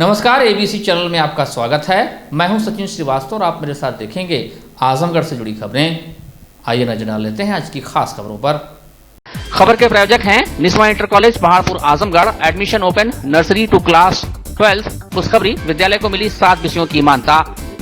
नमस्कार, ABC channel में आपका स्वागत है। मैं हूं सचिन श्रीवास्तव और आप मेरे साथ देखेंगे आजमगढ़ से जुड़ी खबरें। आइए नजर डाल लेते हैं आज की खास खबरों पर। खबर के प्रायोजक हैं Niswa inter college Paharpur Azamgarh. Admission open, nursery to class 12। खुशखबरी, विद्यालय को मिली 7 विषयों की मान्यता।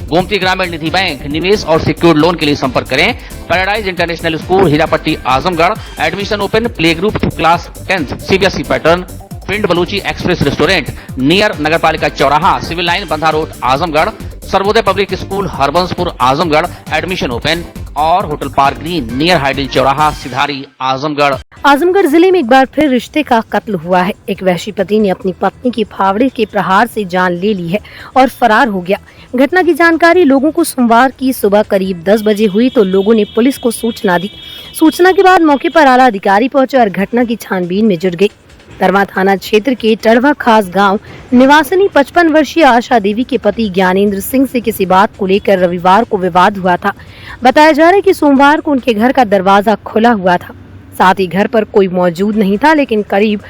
गोमती ग्रामीण निधि बैंक, निवेश और सिक्योर्ड लोन के लिए संपर्क करें। Paradise International School Hirapatti Azamgarh. Admission open, play group to class 10 CBSE pattern. Pind Baluchi express restaurant near नगरपालिका चौराहा, civil line, Bandha road Azamgarh. Sarvodaya Public School Harbanspur Azamgarh. Admission open. और Hotel park Green near hydel चौराहा, सिधारी आजमगढ़। आजमगढ़ जिले में एक बार फिर रिश्ते का कत्ल हुआ है। एक वहशी पति ने अपनी पत्नी की फावड़े के प्रहार से जान ले ली है और फरार हो गया। घटना की जानकारी लोगों को सोमवार की सुबह करीब 10 बजे हुई तो लोगों ने पुलिस को सूचना दी। सूचना के बाद मौके पर आला अधिकारी पहुंचे और घटना की छानबीन में जुट गए। तरवा थाना क्षेत्र के टड़वा खास गांव निवासिनी 55 वर्षीय आशा देवी के पति ज्ञानेंद्र सिंह से किसी बात को लेकर रविवार को विवाद हुआ था। बताया जा रहा है कि सोमवार को उनके घर का दरवाजा खुला हुआ था, साथ ही घर पर कोई मौजूद नहीं था, लेकिन करीब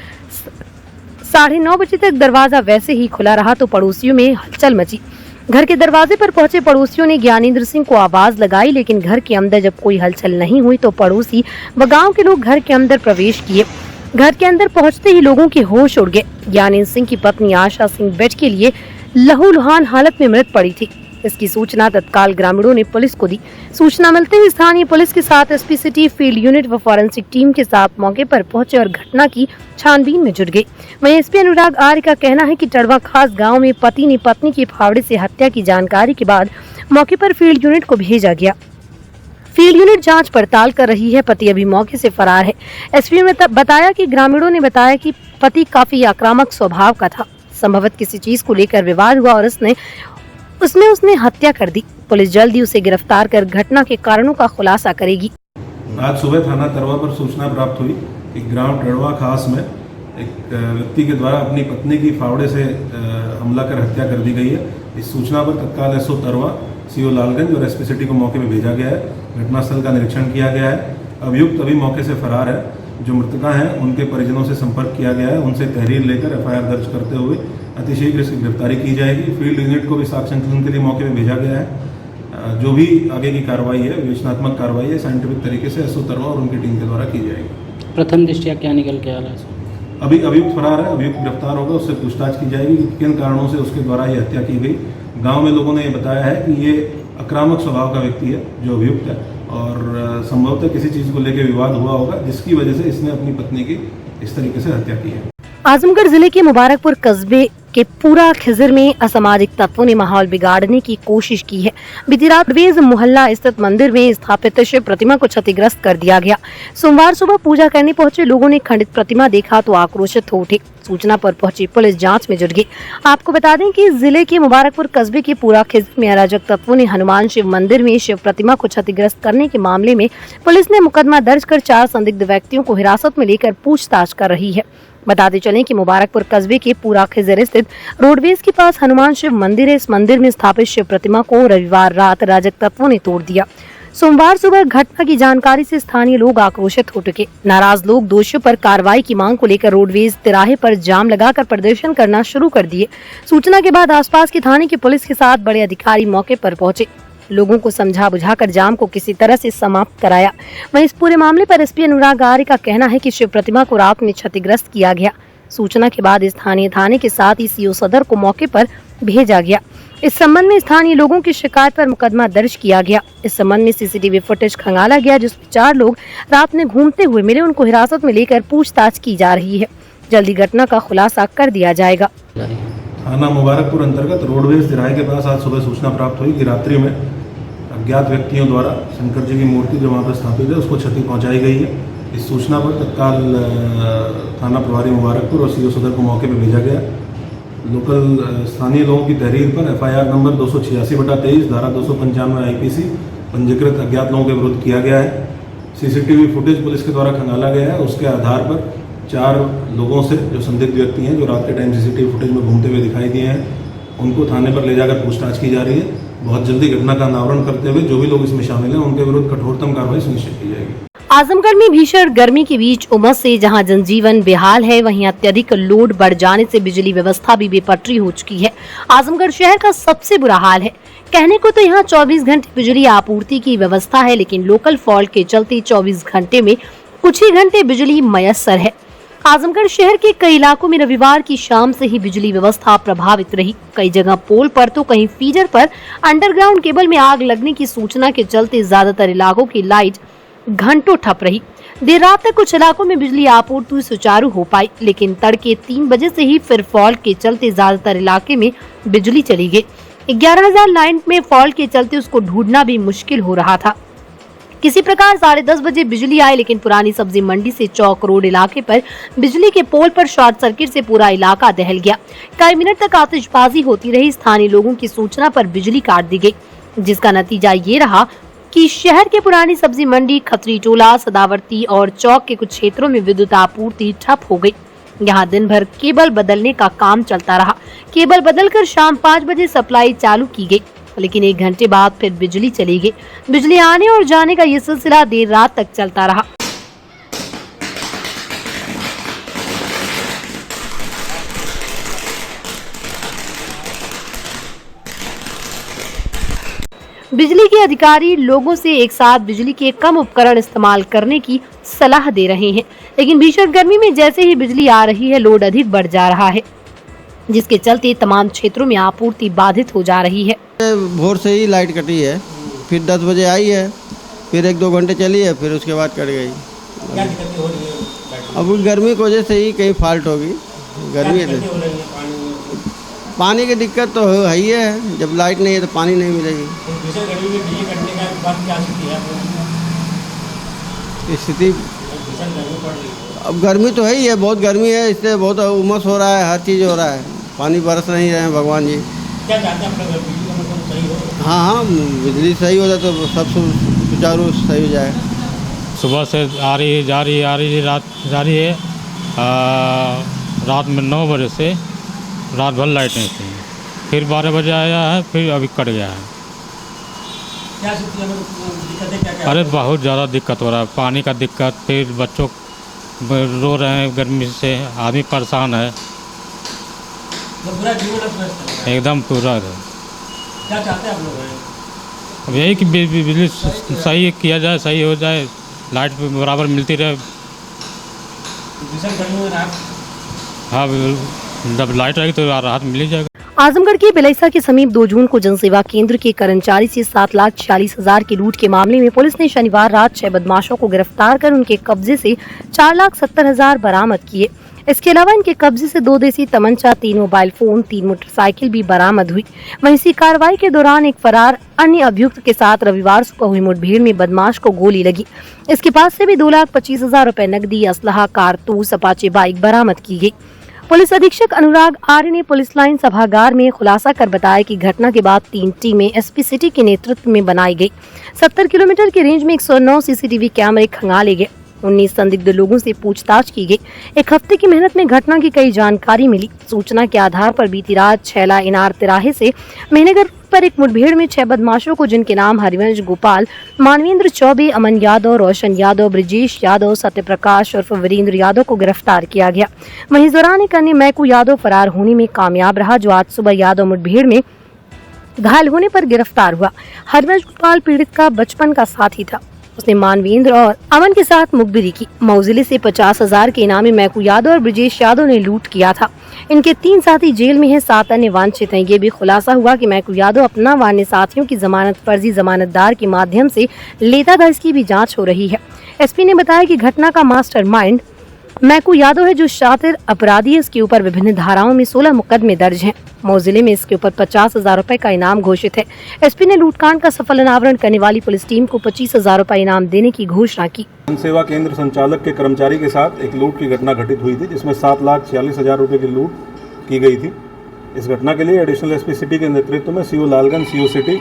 9:30 बजे तक दरवाजा वैसे ही खुला रहा तो पड़ोसियों में हलचल मची। घर के दरवाजे पर पहुंचे पड़ोसियों ने ज्ञानेंद्र सिंह को आवाज लगाई, लेकिन घर के अंदर जब कोई हलचल नहीं हुई तो पड़ोसी व गाँव के लोग घर के अंदर प्रवेश किए। घर के अंदर पहुंचते ही लोगों के होश उड़ गए। ज्ञानेंद्र सिंह की पत्नी आशा सिंह बेड के लिए लहूलुहान हालत में मृत पड़ी थी। इसकी सूचना तत्काल ग्रामीणों ने पुलिस को दी। सूचना मिलते ही स्थानीय पुलिस के साथ एसपी सिटी, फील्ड यूनिट व फॉरेंसिक टीम के साथ मौके पर पहुंचे और घटना की छानबीन में जुट गए। वहीं एसपी अनुराग आर्य का कहना है कि टड़वा खास गाँव में पति ने पत्नी की फावड़े से हत्या की जानकारी के बाद मौके पर फील्ड यूनिट को भेजा गया। फील्ड यूनिट जांच पड़ताल कर रही है। पति अभी मौके से फरार है। एसपी ने बताया कि ग्रामीणों ने बताया कि पति काफी आक्रामक स्वभाव का था। संभवतः किसी चीज को लेकर विवाद हुआ और उसने हत्या कर दी। पुलिस जल्द ही उसे गिरफ्तार कर घटना के कारणों का खुलासा करेगी। आज सुबह थाना तरवा पर सूचना प्राप्त हुई कि ग्राम टड़वा खास में एक व्यक्ति के द्वारा अपनी पत्नी की फावड़े से हमला कर हत्या कर दी गई है। इस सूचना पर तत्काल एसओ तरवा, सीओ लालगंज और एसपी सिटी को मौके पर भेजा गया है। घटनास्थल का निरीक्षण किया गया है। अभियुक्त अभी मौके से फरार है। जो मृतका हैं उनके परिजनों से संपर्क किया गया है। उनसे तहरीर लेकर एफआईआर दर्ज करते हुए अतिशीघ्र इसकी गिरफ्तारी की जाएगी। फील्ड यूनिट को भी साक्ष्य संकलन के लिए मौके पर भेजा गया है। जो भी आगे की कार्रवाई है, विवेचनात्मक कार्रवाई है, साइंटिफिक तरीके से एसओ तरवा और उनकी टीम के द्वारा की जाएगी। प्रथम दृष्टया क्या निकल के आ रहा है? अभी अभियुक्त फरार है। अभियुक्त गिरफ्तार होगा, उससे पूछताछ की जाएगी कि किन कारणों से उसके द्वारा ये हत्या की गई। गाँव में लोगों ने ये बताया है कि ये आक्रामक स्वभाव का व्यक्ति है जो अभियुक्त है और संभवतः किसी चीज को लेकर विवाद हुआ होगा जिसकी वजह से इसने अपनी पत्नी की इस तरीके से हत्या की है। आजमगढ़ जिले के मुबारकपुर कस्बे के पूरा खिजर में असामाजिक तत्वों ने माहौल बिगाड़ने की कोशिश की है। बीती रात वेज मोहल्ला स्थित मंदिर में स्थापित शिव प्रतिमा को क्षतिग्रस्त कर दिया गया। सोमवार सुबह पूजा करने पहुंचे लोगों ने खंडित प्रतिमा देखा तो आक्रोशित हो उठे। सूचना पर पहुंची पुलिस जांच में जुट गई। आपको बता दें कि जिले के मुबारकपुर कस्बे के पूरा खिजर में अराजक तत्वों ने हनुमान शिव मंदिर में शिव प्रतिमा को क्षतिग्रस्त करने के मामले में पुलिस ने मुकदमा दर्ज कर 4 संदिग्ध व्यक्तियों को हिरासत में लेकर पूछताछ कर रही है। बताते चलें कि मुबारकपुर कस्बे के पूरा खिजर स्थित रोडवेज के पास हनुमान शिव मंदिर है। इस मंदिर में स्थापित शिव प्रतिमा को रविवार रात अराजक तत्वों ने तोड़ दिया। सोमवार सुबह घटना की जानकारी से स्थानीय लोग आक्रोशित हो चुके। नाराज लोग दोषियों पर कार्रवाई की मांग को लेकर रोडवेज तिराहे पर जाम लगाकर प्रदर्शन करना शुरू कर दिए। सूचना के बाद आसपास के थाने की पुलिस के साथ बड़े अधिकारी मौके पर पहुंचे। लोगों को समझा बुझाकर जाम को किसी तरह से समाप्त कराया। वहीं इस पूरे मामले पर एसपी अनुराग आर्य का कहना है कि शिव प्रतिमा को रात में क्षतिग्रस्त किया गया। सूचना के बाद स्थानीय थाने के साथ ही सीओ सदर को मौके पर भेजा गया। इस संबंध में स्थानीय लोगों की शिकायत पर मुकदमा दर्ज किया गया। इस संबंध में सीसीटीवी फुटेज खंगाला गया जिसमें 4 लोग रात में घूमते हुए मिले। उनको हिरासत में लेकर पूछताछ की जा रही है। जल्दी घटना का खुलासा कर दिया जाएगा। थाना मुबारकपुर अंतर्गत रोडवेज तिराहे के पास आज सुबह सूचना प्राप्त हुई कि रात्रि में अज्ञात व्यक्तियों द्वारा शंकर जी की मूर्ति जो वहाँ पर स्थापित है उसको क्षति पहुँचाई गई है। इस सूचना पर तत्काल थाना प्रभारी मुबारकपुर और सीओ सदर को मौके पर भेजा गया। लोकल स्थानीय लोगों की तहरीर पर एफआईआर नंबर 286/23 धारा 295 आईपीसी पंजीकृत अज्ञात लोगों के विरुद्ध किया गया है। सीसीटीवी फुटेज पुलिस के द्वारा खंगाला गया है। उसके आधार पर 4 लोगों से जो संदिग्ध व्यक्ति हैं जो रात के टाइम सीसीटीवी फुटेज में घूमते हुए दिखाई दिए हैं उनको थाने पर ले जाकर पूछताछ की जा रही है। बहुत जल्दी घटना का अनावरण करते हुए जो भी लोग इसमें शामिल हैं उनके विरुद्ध कठोरतम कार्रवाई सुनिश्चित की जाएगी। आजमगढ़ में भीषण गर्मी के बीच उमस से जहां जनजीवन बेहाल है, वहीं अत्यधिक लोड बढ़ जाने से बिजली व्यवस्था भी बेपटरी हो चुकी है। आजमगढ़ शहर का सबसे बुरा हाल है। कहने को तो यहाँ 24 घंटे बिजली आपूर्ति की व्यवस्था है, लेकिन लोकल फॉल्ट के चलते 24 घंटे में कुछ ही घंटे बिजली मयस्सर है। आजमगढ़ शहर के कई इलाकों में रविवार की शाम से ही बिजली व्यवस्था प्रभावित रही। कई जगह पोल पर तो कहीं फीडर पर अंडरग्राउंड केबल में आग लगने की सूचना के चलते ज्यादातर इलाकों की लाइट घंटों ठप रही। देर रात तक कुछ इलाकों में बिजली आपूर्ति सुचारू हो पाई, लेकिन तड़के 3 बजे से ही फिर फॉल्ट के चलते ज्यादातर इलाके में बिजली चली गई। 11,000 लाइन में फॉल्ट के चलते उसको ढूंढना भी मुश्किल हो रहा था। किसी प्रकार 10:30 बजे बिजली आई, लेकिन पुरानी सब्जी मंडी से चौक रोड इलाके पर बिजली के पोल पर शॉर्ट सर्किट से पूरा इलाका दहल गया। कई मिनट तक आतिशबाजी होती रही। स्थानीय लोगों की सूचना पर बिजली काट दी गई, जिसका नतीजा ये रहा कि शहर के पुरानी सब्जी मंडी, खत्री टोला, सदावर्ती और चौक के कुछ क्षेत्रों में विद्युत आपूर्ति ठप हो गई। यहाँ दिन भर केबल बदलने का काम चलता रहा। केबल बदलकर शाम 5 बजे सप्लाई चालू की गई, लेकिन 1 घंटे बाद फिर बिजली चली गई। बिजली आने और जाने का ये सिलसिला देर रात तक चलता रहा। बिजली के अधिकारी लोगों से एक साथ बिजली के कम उपकरण इस्तेमाल करने की सलाह दे रहे हैं, लेकिन भीषण गर्मी में जैसे ही बिजली आ रही है, लोड अधिक बढ़ जा रहा है, जिसके चलते तमाम क्षेत्रों में आपूर्ति बाधित हो जा रही है। भोर से ही लाइट कटी है, फिर 10 बजे आई है, फिर 1-2 घंटे चली है, फिर उसके बाद कट गई। क्या दिक्कतें हो रही है? अब गर्मी की वजह से ही कहीं फॉल्ट होगी। गर्मी है, पानी की दिक्कत तो है ही है। जब लाइट नहीं है तो पानी नहीं मिलेगी। भीषण गर्मी में बिजली कटने का बाद क्या स्थिति है? स्थिति भीषण गर्मी पड़ रही है। अब गर्मी तो है ही है, बहुत गर्मी है, इससे बहुत उमस हो रहा है, हर चीज़ हो रहा है। पानी बरस नहीं रहे हैं भगवान जी। क्या चाहते हैं अपना बिजली का मतलब सही हो? हाँ, बिजली सही हो जाए तो सब सुचारू सही हो जाए। सुबह से आ रही है, जा रही है, आ रही है, रात जा रही है। रात में 9 बजे से रात भर लाइट नहीं थी, फिर 12 बजे आया है, फिर अभी कट गया है। क्या स्थिति है? दिक्कतें क्या? अरे बहुत ज़्यादा दिक्कत हो रहा है, पानी का दिक्कत, फिर बच्चों रो रहे हैं गर्मी से, आदमी परेशान है, पूरा जीवन अस्त है एकदम पूरा। क्या चाहते हैं आप लोग? अब यही कि बिजली सही किया जाए, सही हो जाए, लाइट बराबर मिलती रहे। भीषण गर्मी में रात, हाँ, जब लाइट रहेगी तो राहत मिल ही जाएगा। आजमगढ़ के बिलैसा के समीप 2 जून को जनसेवा केंद्र के कर्मचारी से 7,46,000 की लूट के मामले में पुलिस ने शनिवार रात 6 बदमाशों को गिरफ्तार कर उनके कब्जे से 4,70,000 बरामद किए। इसके अलावा इनके कब्जे से 2 देसी तमंचा, 3 मोबाइल फोन, 3 मोटरसाइकिल भी बरामद हुई। वहीं इसी कार्रवाई के दौरान एक फरार अन्य अभियुक्त के साथ रविवार सुबह हुई मुठभेड़ में बदमाश को गोली लगी। इसके पास से भी 2,25,000 रुपए नकदी, असलहा, कारतूस, अपाचे बाइक बरामद की गई। पुलिस अधीक्षक अनुराग आर्य ने पुलिस लाइन सभागार में खुलासा कर बताया कि घटना के बाद 3 टीमें एसपी सिटी के नेतृत्व में बनाई गई। 70 किलोमीटर की रेंज में 109 सीसीटीवी कैमरे खंगाले गए। 19 संदिग्ध लोगों से पूछताछ की गई। 1 हफ्ते की मेहनत में घटना की कई जानकारी मिली। सूचना के आधार पर बीती रात छैला इनार तिराहे से मेहनगर पर एक मुठभेड़ में 6 बदमाशों को, जिनके नाम हरिवंश गोपाल, मानवेंद्र चौबे, अमन यादव, रोशन यादव, ब्रिजेश यादव, सत्यप्रकाश उर्फ वीरेंद्र यादव को गिरफ्तार किया गया। वहीं इस दौरान एक अन्य मैकू यादव फरार होने में कामयाब रहा, जो आज सुबह यादव मुठभेड़ में घायल होने पर गिरफ्तार हुआ। हरिवंश गोपाल पीड़ित का बचपन का साथी था। उसने मानवेंद्र और अमन के साथ मुखबिरी की। मऊ जिले से 50,000 के इनामी मैकू यादव और ब्रिजेश यादव ने लूट किया था। इनके 3 साथी जेल में हैं, 7 अन्य वांछित हैं। ये भी खुलासा हुआ कि मैकू यादव अपना व अन्य साथियों की जमानत फर्जी जमानतदार के माध्यम से लेता था। इसकी भी जांच हो रही है। एसपी ने बताया कि घटना का मास्टरमाइंड मैकू यादव है, जो शातिर अपराधी है। इसके ऊपर विभिन्न धाराओं में 16 मुकदमे दर्ज हैं। मऊ जिले में इसके ऊपर 50,000 रुपए का इनाम घोषित है। एसपी ने लूटकांड का सफल अनावरण करने वाली पुलिस टीम को 25,000 रुपए इनाम देने की घोषणा की। जनसेवा केंद्र संचालक के कर्मचारी के साथ एक लूट की घटना घटित हुई थी, जिसमें 7,46,000 रुपए की लूट की गई थी। इस घटना के लिए एडिशनल एसपी सिटी के नेतृत्व में सीओ लालगंज, सीओ सिटी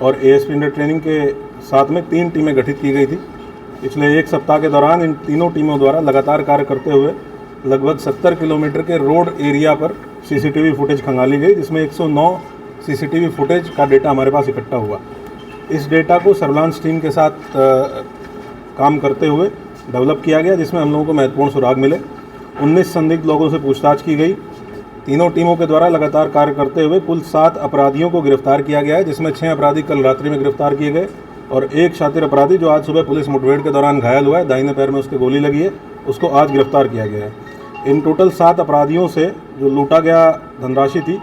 और एएसपी अंडर ट्रेनिंग के साथ में 3 टीमें गठित की गई थी। पिछले 1 सप्ताह के दौरान इन तीनों टीमों द्वारा लगातार कार्य करते हुए लगभग 70 किलोमीटर के रोड एरिया पर सीसीटीवी फुटेज खंगाली गई, जिसमें 109 सीसीटीवी फुटेज का डेटा हमारे पास इकट्ठा हुआ। इस डेटा को सर्विलांस टीम के साथ काम करते हुए डेवलप किया गया, जिसमें हम लोगों को महत्वपूर्ण सुराग मिले। 19 संदिग्ध लोगों से पूछताछ की गई। तीनों टीमों के द्वारा लगातार कार्य करते हुए कुल 7 अपराधियों को गिरफ्तार किया गया है, जिसमें 6 अपराधी कल रात्रि में गिरफ्तार किए गए और एक शातिर अपराधी जो आज सुबह पुलिस मुठभेड़ के दौरान घायल हुआ है, दाहिने पैर में उसके गोली लगी है, उसको आज गिरफ्तार किया गया है। इन टोटल 7 अपराधियों से जो लूटा गया धनराशि थी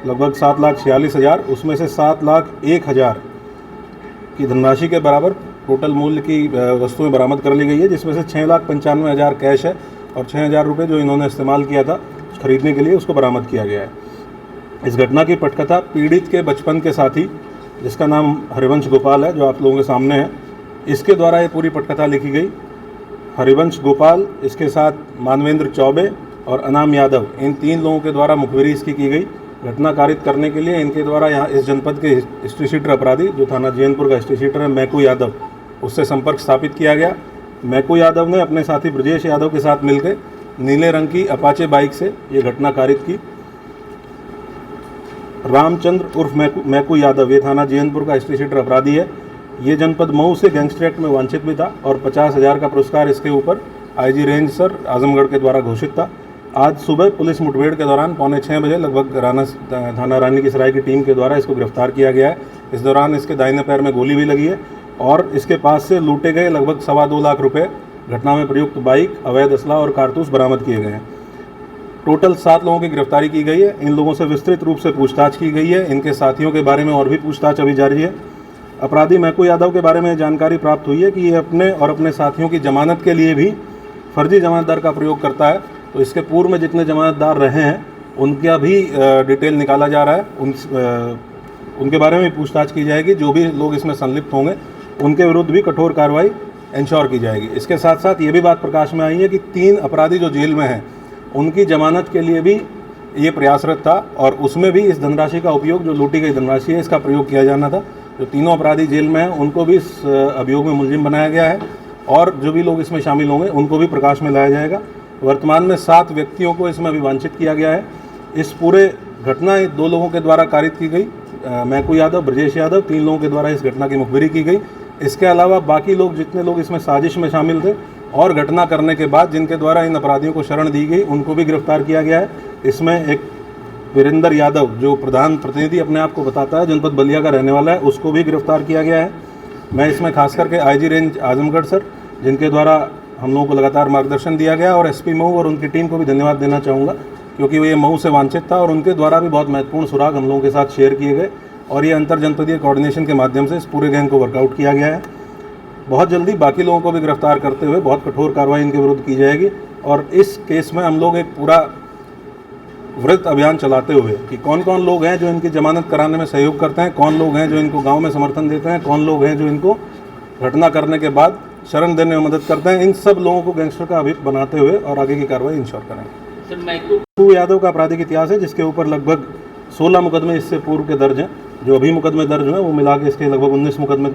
लगभग 7,46,000, उसमें से 7,01,000 की धनराशि के बराबर टोटल मूल्य की वस्तुएं बरामद कर ली गई है, जिसमें से 6,95,000 कैश है और 6,000 रुपये जो इन्होंने इस्तेमाल किया था खरीदने के लिए, उसको बरामद किया गया है। इस घटना की पटकथा पीड़ित के बचपन के साथी, जिसका नाम हरिवंश गोपाल है, जो आप लोगों के सामने है, इसके द्वारा ये पूरी पटकथा लिखी गई। हरिवंश गोपाल, इसके साथ मानवेंद्र चौबे और अनाम यादव, इन 3 लोगों के द्वारा मुखबिरी इसकी की गई। घटना कारित करने के लिए इनके द्वारा यहाँ इस जनपद के हिस्ट्री शीटर अपराधी, जो थाना जैनपुर का हिस्ट्री शीटर है मैकू यादव, उससे संपर्क स्थापित किया गया। मैकू यादव ने अपने साथी ब्रजेश यादव के साथ मिलकर नीले रंग की अपाचे बाइक से ये घटना कारित की। रामचंद्र उर्फ मैकू यादव, ये थाना जैनपुर का हिस्ट्री शीटर अपराधी है। ये जनपद मऊ से गैंगस्टर एक्ट में वांछित भी था और 50,000 का पुरस्कार इसके ऊपर आईजी रेंज सर आजमगढ़ के द्वारा घोषित था। आज सुबह पुलिस मुठभेड़ के दौरान 5:45 बजे लगभग थाना रानी की सराय की टीम के द्वारा इसको गिरफ्तार किया गया है। इस दौरान इसके दाहिने पैर में गोली भी लगी है और इसके पास से लूटे गए लगभग 2.25 लाख रुपए, घटना में प्रयुक्त बाइक, अवैध असला और कारतूस बरामद किए गए हैं। टोटल 7 लोगों की गिरफ्तारी की गई है। इन लोगों से विस्तृत रूप से पूछताछ की गई है। इनके साथियों के बारे में और भी पूछताछ अभी जारी है। अपराधी मैकू यादव के बारे में जानकारी प्राप्त हुई है कि ये अपने और अपने साथियों की जमानत के लिए भी फर्जी जमानतदार का प्रयोग करता है। तो इसके पूर्व में जितने जमानतदार रहे हैं उनका भी डिटेल निकाला जा रहा है। उनके बारे में पूछताछ की जाएगी। जो भी लोग इसमें संलिप्त होंगे उनके विरुद्ध भी कठोर कार्रवाई इंश्योर की जाएगी। इसके साथ साथ ये भी बात प्रकाश में आई है कि 3 अपराधी जो जेल में हैं उनकी जमानत के लिए भी ये प्रयासरत था और उसमें भी इस धनराशि का उपयोग, जो लूटी गई धनराशि है, इसका प्रयोग किया जाना था। जो तीनों अपराधी जेल में हैं उनको भी इस अभियोग में मुलजिम बनाया गया है और जो भी लोग इसमें शामिल होंगे उनको भी प्रकाश में लाया जाएगा। वर्तमान में 7 व्यक्तियों को इसमें अभिवांछित किया गया है। इस पूरे घटना 2 लोगों के द्वारा कारित की गई, मैकू यादव, ब्रजेश यादव, 3 लोगों के द्वारा इस घटना की मुखबिरी की गई। इसके अलावा बाकी लोग, जितने लोग इसमें साजिश में शामिल थे और घटना करने के बाद जिनके द्वारा इन अपराधियों को शरण दी गई, उनको भी गिरफ्तार किया गया है। इसमें एक वीरेंद्र यादव, जो प्रधान प्रतिनिधि अपने आप को बताता है, जनपद बलिया का रहने वाला है, उसको भी गिरफ्तार किया गया है। मैं इसमें खास करके आईजी रेंज आजमगढ़ सर, जिनके द्वारा हम लोगों को लगातार मार्गदर्शन दिया गया, और एसपी मऊ और उनकी टीम को भी धन्यवाद देना चाहूँगा, क्योंकि वो ये मऊ से वांछित था और उनके द्वारा भी बहुत महत्वपूर्ण सुराग हम लोगों के साथ शेयर किए गए और ये अंतर जनपदीय कोऑर्डिनेशन के माध्यम से इस पूरे गैंग को वर्कआउट किया गया है। बहुत जल्दी बाकी लोगों को भी गिरफ्तार करते हुए बहुत कठोर कार्रवाई इनके विरुद्ध की जाएगी और इस केस में हम लोग एक पूरा वृत्त अभियान चलाते हुए कि कौन कौन लोग हैं जो इनकी जमानत कराने में सहयोग करते हैं, कौन लोग हैं जो इनको गांव में समर्थन देते हैं, कौन लोग हैं जो इनको घटना करने के बाद शरण देने में मदद करते हैं, इन सब लोगों को गैंगस्टर का अभियुक्त बनाते हुए और आगे की कार्रवाई इंश्योर करेंगे। मैकू यादव का आपराधिक इतिहास है, जिसके ऊपर लगभग 16 मुकदमे इससे पूर्व के दर्ज हैं। जो अभी मुकदमे दर्ज हुए वो मिला के इसके लगभग 19 मुकदमे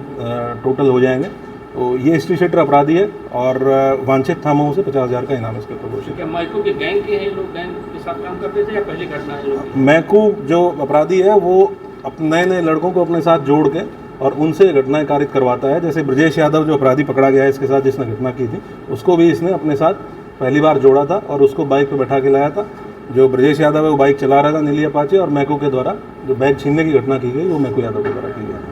टोटल हो जाएंगे। तो ये हिस्ट्री शीटर अपराधी है और वांछित था मऊ से 50,000 का इनाम इसके ऊपर घोषित। मैकू के गैंग के हैं लोग, गैंग के साथ काम करते थे या पहले घटना है? मैकू जो अपराधी है वो नए नए लड़कों को अपने साथ जोड़ के और उनसे घटनाएं कारित करवाता है। जैसे ब्रजेश यादव जो अपराधी पकड़ा गया है इसके साथ, जिसने घटना की थी, उसको भी इसने अपने साथ पहली बार जोड़ा था और उसको बाइक पर बैठा के लाया था। जो ब्रजेश यादव है वो बाइक चला रहा था नीली अपाचे, और मैकू के द्वारा जो बैग छीनने की घटना की गई वो मैकू यादव के द्वारा की गई।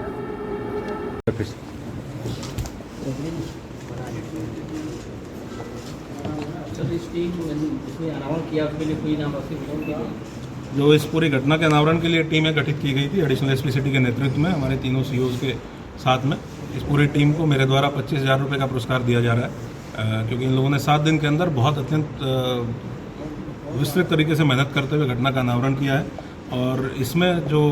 जो इस पूरी घटना के अनावरण के लिए टीमें गठित की गई थी एडिशनल एसपी सिटी के नेतृत्व में, हमारे तीनों सीओज के साथ में, इस पूरी टीम को मेरे द्वारा 25,000 रुपये का पुरस्कार दिया जा रहा है, क्योंकि इन लोगों ने 7 दिन के अंदर बहुत अत्यंत विस्तृत तरीके से मेहनत करते हुए घटना का अनावरण किया है। और इसमें जो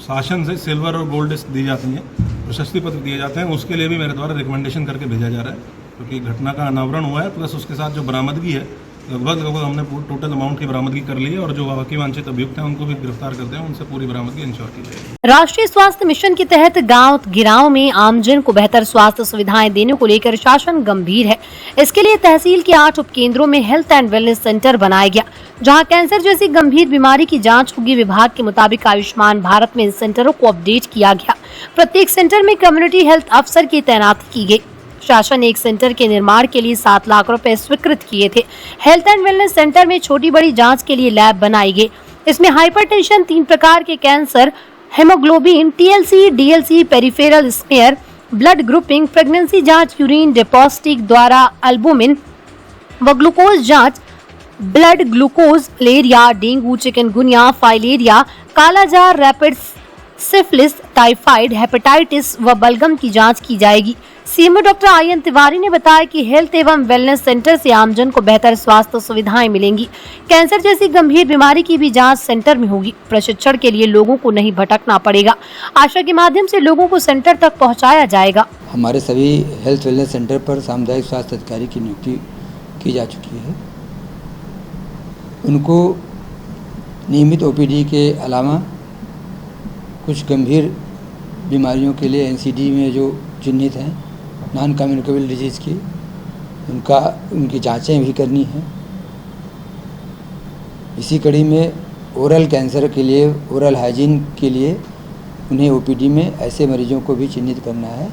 शासन से सिल्वर और गोल्ड डिस्क दी जाती हैं, प्रशस्ति पत्र दिए जाते हैं, उसके लिए भी मेरे द्वारा रिकमेंडेशन करके भेजा जा रहा है, क्योंकि घटना का अनावरण हुआ है, प्लस उसके साथ जो बरामदगी है लगभग हमने टोटल अमाउंट की बरामदगी कर ली है और जो बाकी वांछित अभियुक्त हैं उनको भी गिरफ्तार करते हैं, उनसे पूरी बरामदगी इंश्योर की जाएगी। राष्ट्रीय स्वास्थ्य मिशन के तहत गांव गिराओं में आमजन को बेहतर स्वास्थ्य सुविधाएं देने को लेकर शासन गंभीर है। इसके लिए तहसील के 8 उपकेंद्रों में हेल्थ एंड वेलनेस सेंटर बनाया गया, जहां कैंसर जैसी गंभीर बीमारी की जांच होगी। विभाग के मुताबिक आयुष्मान भारत में इन सेंटरों को अपडेट किया गया। प्रत्येक सेंटर में कम्युनिटी हेल्थ अफसर की तैनाती की गई। शासन ने एक सेंटर के निर्माण के लिए 7 लाख रुपए स्वीकृत किए थे। हेल्थ एंड वेलनेस सेंटर में छोटी बड़ी जांच के लिए लैब बनाई गई। इसमें हाइपरटेंशन, 3 प्रकार के cancer, haemoglobin, TLC, DLC, peripheral smear, blood grouping, pregnancy जांच, यूरिन डिपॉजिट द्वारा एल्बुमिन व ग्लूकोज जांच, blood glucose, malaria, dengue, chikungunya, filaria, kala azar, rapid syphilis, typhoid, hepatitis व बलगम की जांच की जाएगी। सीएमओ डॉक्टर आयन तिवारी ने बताया कि हेल्थ एवं वेलनेस सेंटर से आमजन को बेहतर स्वास्थ्य सुविधाएं मिलेंगी। कैंसर जैसी गंभीर बीमारी की भी जांच सेंटर में होगी। प्रशिक्षण के लिए लोगों को नहीं भटकना पड़ेगा। आशा के माध्यम से लोगों को सेंटर तक पहुंचाया जाएगा। हमारे सभी हेल्थ वेलनेस सेंटर पर सामुदायिक स्वास्थ्य अधिकारी की नियुक्ति की जा चुकी है। उनको नियमित OPD के अलावा कुछ गंभीर बीमारियों के लिए NCD में जो चिन्हित हैं, नॉन कम्युनिकेबल डिजीज़ की, उनकी जांचें भी करनी है। इसी कड़ी में ओरल कैंसर के लिए, ओरल हाइजीन के लिए उन्हें OPD में ऐसे मरीजों को भी चिन्हित करना है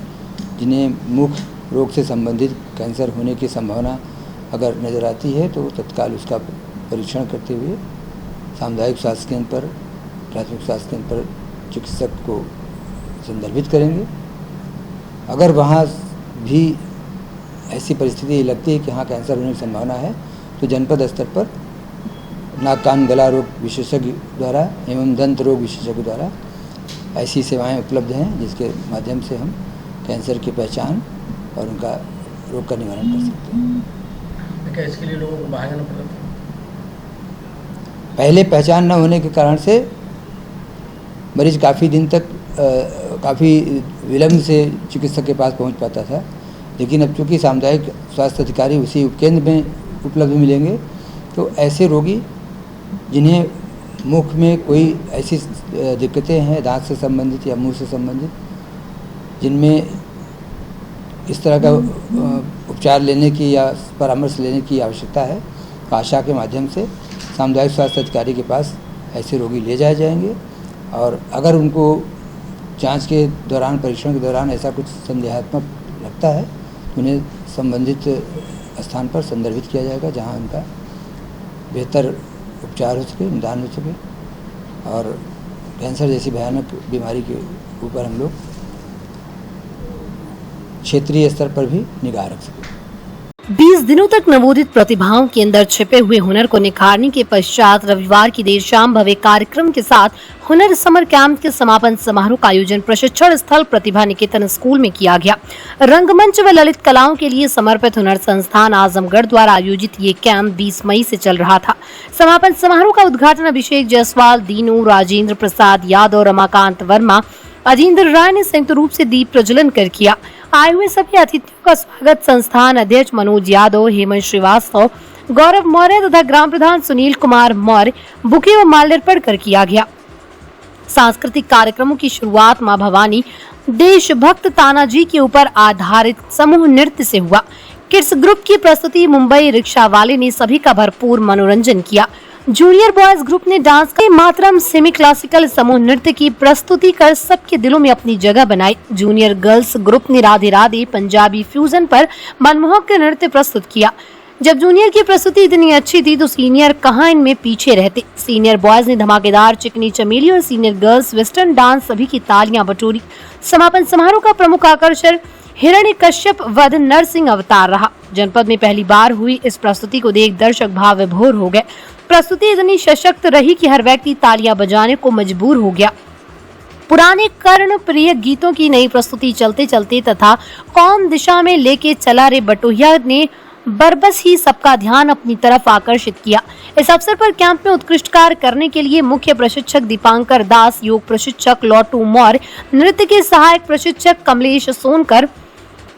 जिन्हें मुख रोग से संबंधित कैंसर होने की संभावना अगर नज़र आती है तो तत्काल उसका परीक्षण करते हुए सामुदायिक स्वास्थ्य केंद्र पर, प्राथमिक स्वास्थ्य केंद्र पर चिकित्सक को संदर्भित करेंगे। अगर वहाँ भी ऐसी परिस्थिति लगती है कि हाँ कैंसर होने की संभावना है तो जनपद स्तर पर नाक कान गला रोग विशेषज्ञ द्वारा एवं दंत रोग विशेषज्ञ द्वारा ऐसी सेवाएं उपलब्ध हैं जिसके माध्यम से हम कैंसर की पहचान और उनका रोग का निवारण कर सकते हैं। क्या इसके लिए लोगों को बाहर जाना पड़ता है? पहले पहचान न होने के कारण से मरीज काफ़ी दिन तक काफ़ी विलम्ब से चिकित्सक के पास पहुंच पाता था, लेकिन अब चूँकि सामुदायिक स्वास्थ्य अधिकारी उसी उपकेंद्र में उपलब्ध मिलेंगे तो ऐसे रोगी जिन्हें मुख में कोई ऐसी दिक्कतें हैं दांत से संबंधित या मुंह से संबंधित, जिनमें इस तरह का उपचार लेने की या परामर्श लेने की आवश्यकता है, आशा के माध्यम से सामुदायिक स्वास्थ्य अधिकारी के पास ऐसे रोगी ले जाए जाएंगे और अगर उनको जांच के दौरान, परीक्षण के दौरान ऐसा कुछ संदेहात्मक लगता है तो उन्हें संबंधित स्थान पर संदर्भित किया जाएगा जहां उनका बेहतर उपचार हो सके, निदान हो सके और कैंसर जैसी भयानक बीमारी के ऊपर हम लोग क्षेत्रीय स्तर पर भी निगाह रख सकें। 20 दिनों तक नवोदित प्रतिभाओं के अंदर छिपे हुए हुनर को निखारने के पश्चात रविवार की देर शाम भव्य कार्यक्रम के साथ हुनर समर कैंप के समापन समारोह का आयोजन प्रशिक्षण स्थल प्रतिभा निकेतन स्कूल में किया गया। रंगमंच व ललित कलाओं के लिए समर्पित हुनर संस्थान आजमगढ़ द्वारा आयोजित ये कैंप 20 मई से चल रहा था। समापन समारोह का उद्घाटन अभिषेक जायसवाल, दीनू, राजेंद्र प्रसाद यादव, रमाकांत वर्मा, अजींद्र राय ने संयुक्त रूप से दीप प्रज्वलन कर किया। आए हुए सभी अतिथियों का स्वागत संस्थान अध्यक्ष मनोज यादव, हेमंत श्रीवास्तव, गौरव मौर्य तथा ग्राम प्रधान सुनील कुमार मौर्य बुके व माल्यार्पण कर किया गया। सांस्कृतिक कार्यक्रमों की शुरुआत मां भवानी देशभक्त तानाजी के ऊपर आधारित समूह नृत्य से हुआ। किड्स ग्रुप की प्रस्तुति मुंबई रिक्शा वाले ने सभी का भरपूर मनोरंजन किया। जूनियर बॉयज ग्रुप ने डांस का मातरम सेमी क्लासिकल समूह नृत्य की प्रस्तुति कर सबके दिलों में अपनी जगह बनाई। जूनियर गर्ल्स ग्रुप ने राधे राधे पंजाबी फ्यूजन पर मनमोहक नृत्य प्रस्तुत किया। जब जूनियर की प्रस्तुति इतनी अच्छी थी तो सीनियर कहां इनमें पीछे रहते। सीनियर बॉयज ने धमाकेदार चिकनी चमेली और सीनियर गर्ल्स वेस्टर्न डांस सभी की तालियां बटोरी। समापन समारोह का प्रमुख आकर्षण हिरण्यकश्यप वध नरसिंह अवतार रहा। जनपद में पहली बार हुई इस प्रस्तुति को देख दर्शक भाव विभोर हो गए। प्रस्तुति इतनी सशक्त रही कि हर व्यक्ति तालियां बजाने को मजबूर हो गया। पुराने कर्ण प्रिय गीतों की नई प्रस्तुति चलते चलते तथा कौन दिशा में लेके चला रे बटोहिया ने बरबस ही सबका ध्यान अपनी तरफ आकर्षित किया। इस अवसर पर कैंप में उत्कृष्ट कार्य करने के लिए मुख्य प्रशिक्षक दीपांकर दास, योग प्रशिक्षक लॉटू मौर्य, नृत्य के सहायक प्रशिक्षक कमलेश सोनकर,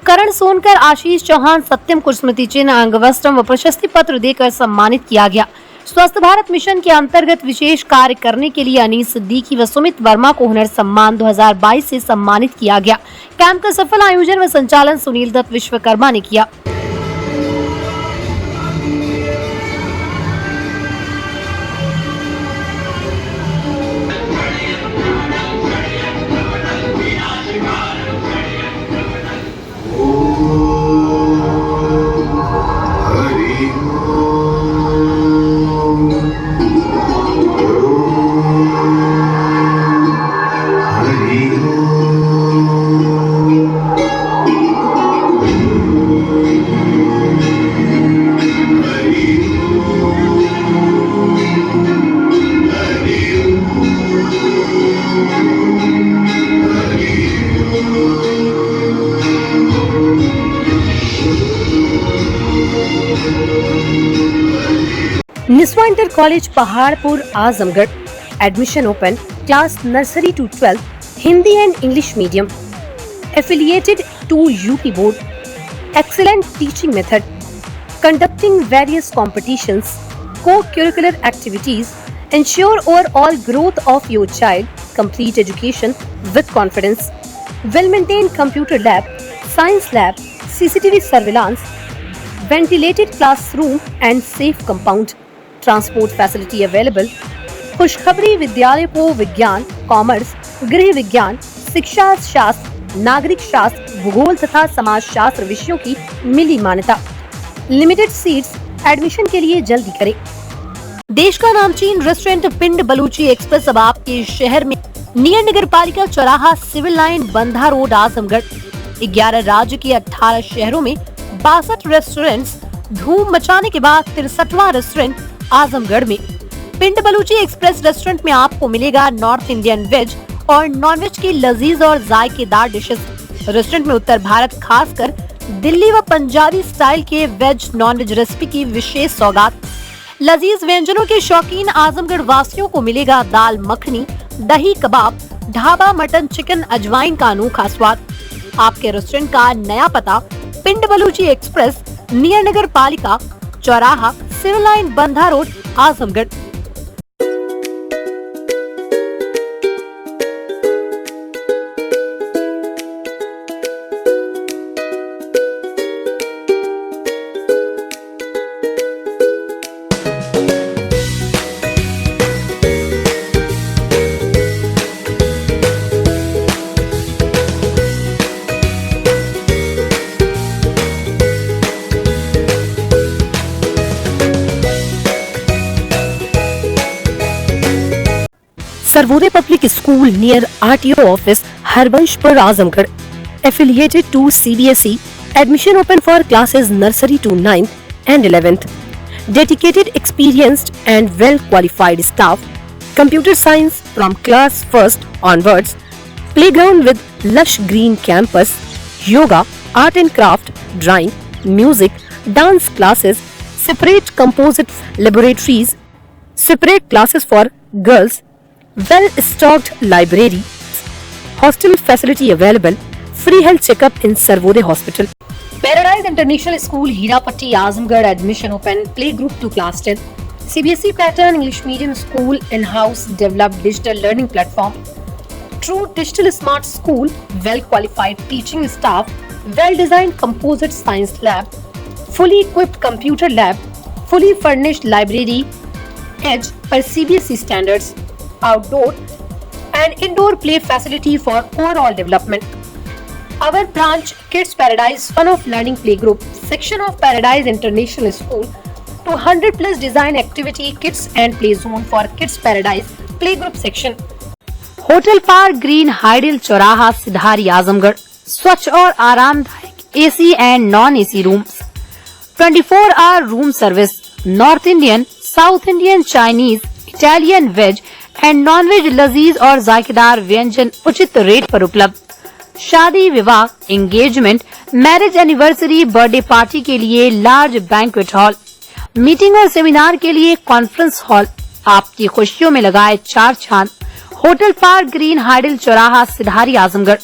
करण सोनकर, आशीष चौहान, सत्यम को स्मृति चिन्ह, अंगवस्त्र व प्रशस्ति पत्र देकर सम्मानित किया गया। स्वस्थ भारत मिशन के अंतर्गत विशेष कार्य करने के लिए अनीस सिद्दीकी व सुमित वर्मा को हुनर सम्मान 2022 से सम्मानित किया गया। कैंप का सफल आयोजन व संचालन सुनील दत्त विश्वकर्मा ने किया। Oh Niswa inter college Paharpur Azamgarh admission open class nursery to 12 Hindi and English medium affiliated to UP board, excellent teaching method, conducting various competitions, co-curricular activities, ensure overall growth of your child, complete education with confidence, well-maintained computer lab, science lab, CCTV surveillance, ventilated classroom and safe compound, transport facility available, खुशखबरी विद्यालय को विज्ञान, commerce, गृह विज्ञान, शिक्षा शास्त्र, नागरिक शास्त्र, भूगोल तथा समाज शास्त्र विषयों की मिली मान्यता। लिमिटेड सीट्स, एडमिशन के लिए जल्दी करें। देश का नामचीन रेस्टोरेंट पिंड बलूची एक्सप्रेस अब आपके शहर में नियर नगर पालिका चौराहा, civil line, Bandha road, Azamgarh. 11 राज्य के 18 शहरों में 62 रेस्टोरेंट्स, धूम मचाने के बाद 63वां रेस्टोरेंट आजमगढ़ में। पिंड बलूची एक्सप्रेस रेस्टोरेंट में आपको मिलेगा नॉर्थ इंडियन वेज और नॉन वेज की लजीज और जायकेदार डिशेस। रेस्टोरेंट में उत्तर भारत खासकर दिल्ली व पंजाबी स्टाइल के वेज नॉन वेज रेसिपी की विशेष सौगात। लजीज व्यंजनों के शौकीन आजमगढ़ वासियों को मिलेगा दाल मखनी, दही कबाब, ढाबा मटन, चिकन, अजवाइन का अनोखा स्वाद। आपके रेस्टोरेंट का नया पता पिंड बलूची एक्सप्रेस, नियर नगर पालिका चौराहा, civil line, Bandha road, Azamgarh. Sarvodaya Public school near RTO office, Harbanspur, Azamgarh, affiliated to CBSE, admission open for classes nursery to 9th and 11th, dedicated, experienced and well qualified staff, computer science from class 1st onwards, playground with lush green campus, yoga, art and craft, drawing, music, dance classes, separate composite laboratories, separate classes for girls, well-stocked library, hostel facility available, free health checkup in Sarvodaya Hospital. Paradise International School, Hirapatti, Azamgarh, admission open, play group to class 10. CBSE pattern English medium school, in-house developed digital learning platform. True digital smart school, well-qualified teaching staff, well-designed composite science lab, fully equipped computer lab, fully furnished library, edge per CBSE standards. Outdoor and indoor play facility for overall development. Our branch Kids Paradise Fun of Learning Playgroup section of Paradise International School, 200 plus design activity kids and play zone for Kids Paradise Playgroup section. Hotel park green hydel चौराहा, सिधारी, आजमगढ़। स्वच्छ और आरामदायक AC and non AC rooms, 24 hour room service, north Indian, south Indian, Chinese, Italian, veg and non veg लजीज और जायकेदार व्यंजन उचित rate पर उपलब्ध। शादी, विवाह, engagement, marriage anniversary, birthday party के लिए लार्ज बैंक्वेट हॉल, मीटिंग और सेमिनार के लिए कॉन्फ्रेंस हॉल। आपकी खुशियों में लगाए 4 चांद। होटल पार्क ग्रीन हाइडल चौराहा, सिधारी, आजमगढ़।